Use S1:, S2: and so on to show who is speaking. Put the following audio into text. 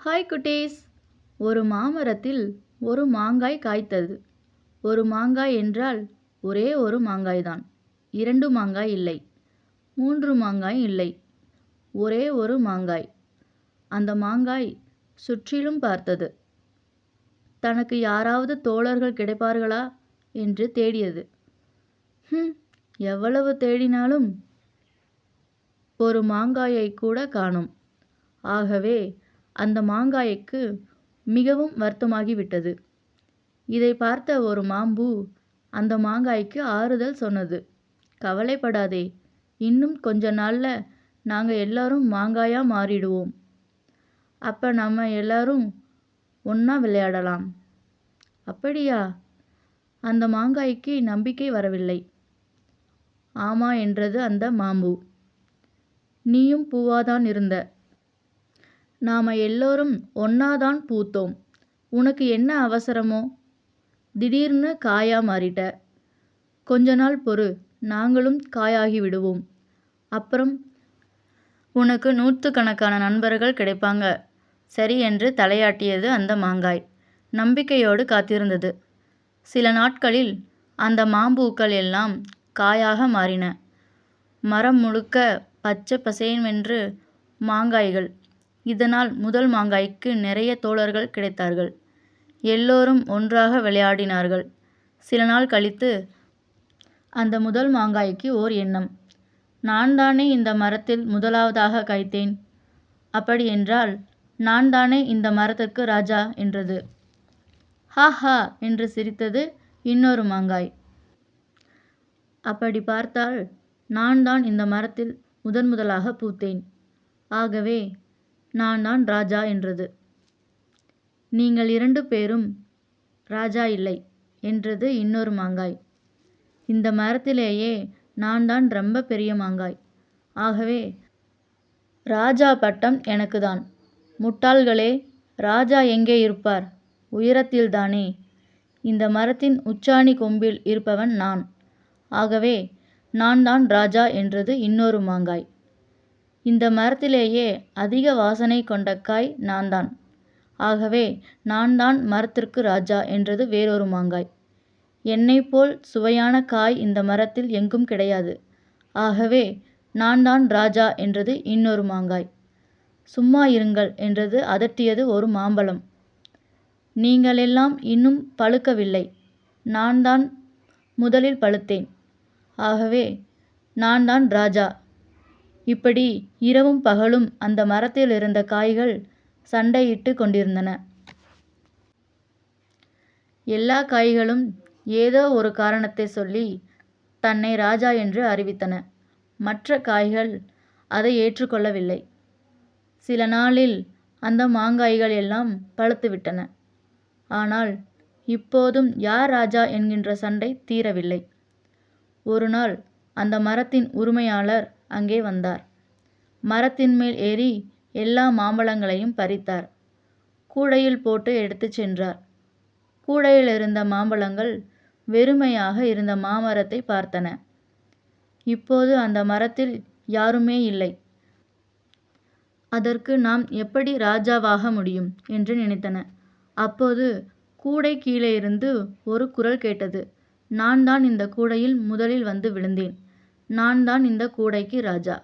S1: Hi குட்டீஸ். ஒரு மாமரத்தில் ஒரு மாங்காய் காய்த்தது. ஒரு மாங்காய் என்றால் ஒரே ஒரு மாங்காய்தான். 2 மாங்காய் இல்லை, 3 மாங்காய் இல்லை, ஒரே ஒரு மாங்காய். அந்த மாங்காய் சுற்றிலும் பார்த்தது. தனக்கு யாராவது தோழர்கள் கிடைப்பார்களா என்று தேடியது. எவ்வளவு தேடினாலும் ஒரு மாங்காயை கூட காணோம். ஆகவே அந்த மாங்காய்க்கு மிகவும் வருத்தமாகிவிட்டது. இதை பார்த்த ஒரு மாம்பூ அந்த மாங்காய்க்கு ஆறுதல் சொன்னது. கவலைப்படாதே, இன்னும் கொஞ்ச நாள்ல நாங்க எல்லாரும் மாங்காயா மாறிடுவோம். அப்ப நம்ம எல்லாரும் ஒண்ணா விளையாடலாம். அப்படியா? அந்த மாங்காய்க்கு நம்பிக்கை வரவில்லை. ஆமா என்றது அந்த மாம்பூ. நீயும் பூவாதான் இருந்த. நாம எல்லோரும் ஒன்னாதான் பூத்தோம். உனக்கு என்ன அவசரமோ? திடீர்னு காயா மாறிட்ட. கொஞ்ச நாள் பொறு, நாங்களும் காயாகி விடுவோம். அப்புறம் உனக்கு நூற்றுக்கணக்கான நண்பர்கள் கிடைப்பாங்க. சரி என்று தலையாட்டியது அந்த மாங்காய். நம்பிக்கையோடு காத்திருந்தது. சில நாட்களில் அந்த மாம்பூக்கள் எல்லாம் காயாக மாறின. மரம் முழுக்க பச்சை பசேல்வென்று மாங்காய்கள். இதனால் முதல் மாங்காய்க்கு நிறைய தோழர்கள் கிடைத்தார்கள். எல்லோரும் ஒன்றாக விளையாடினார்கள். சில நாள் கழித்து அந்த முதல் மாங்காய்க்கு ஓர் எண்ணம். நான் தானே இந்த மரத்தில் முதலாவதாக காய்த்தேன். அப்படி என்றால் நான் தானே இந்த மரத்துக்கு ராஜா என்றது. ஹா ஹா என்று சிரித்தது இன்னொரு மாங்காய். அப்படி பார்த்தால் நான் தான் இந்த மரத்தில் முதலாக பூத்தேன். ஆகவே நான் தான் ராஜா என்றது. நீங்கள் 2 பேரும் ராஜா இல்லை என்றது இன்னொரு மாங்காய். இந்த மரத்திலேயே நான் தான் ரொம்ப பெரிய மாங்காய். ஆகவே ராஜா பட்டம் எனக்கு தான். முட்டாள்களே, ராஜா எங்கே இருப்பார்? உயரத்தில்தானே. இந்த மரத்தின் உச்சாணி கொம்பில் இருப்பவன் நான். ஆகவே நான் தான் ராஜா என்றது இன்னொரு மாங்காய். இந்த மரத்திலேயே அதிக வாசனை கொண்ட காய் நான்தான். ஆகவே நான் தான் மரத்திற்கு ராஜா என்றது வேறொரு மாங்காய். என்னைப் போல் சுவையான காய் இந்த மரத்தில் எங்கும் கிடையாது. ஆகவே நான் தான் ராஜா என்றது இன்னொரு மாங்காய். சும்மா இருங்கள் என்றது அதட்டியது ஒரு மாம்பழம். நீங்களெல்லாம் இன்னும் பழுக்கவில்லை. நான் தான் முதலில் பழுத்தேன். ஆகவே நான் தான் ராஜா. இப்படி இரவும் பகலும் அந்த மரத்தில் இருந்த காய்கள் சண்டையிட்டு கொண்டிருந்தன. எல்லா காய்களும் ஏதோ ஒரு காரணத்தை சொல்லி தன்னை ராஜா என்று அறிவித்தன. மற்ற காய்கள் அதை ஏற்றுக்கொள்ளவில்லை. சில நாளில் அந்த மாங்காய்கள் எல்லாம் பழுத்துவிட்டன. ஆனால் இப்போதும் யார் ராஜா என்கின்ற சண்டை தீரவில்லை. ஒரு நாள் அந்த மரத்தின் உரிமையாளர் அங்கே வந்தார். மரத்தின் மேல் ஏறி எல்லா மாம்பழங்களையும் பறித்தார். கூடையில் போட்டு எடுத்துச் சென்றார். கூடையில் இருந்த மாம்பழங்கள் வெறுமையாக இருந்த மாமரத்தை பார்த்தன. இப்போது அந்த மரத்தில் யாருமே இல்லை. அதற்கு நாம் எப்படி ராஜாவாக முடியும் என்று நினைத்தன. அப்போது கூடை கீழே இருந்து ஒரு குரல் கேட்டது. நான் தான் இந்த கூடையில் முதலில் வந்து விழுந்தேன். நான் தான் இந்த கூடைக்கு ராஜா.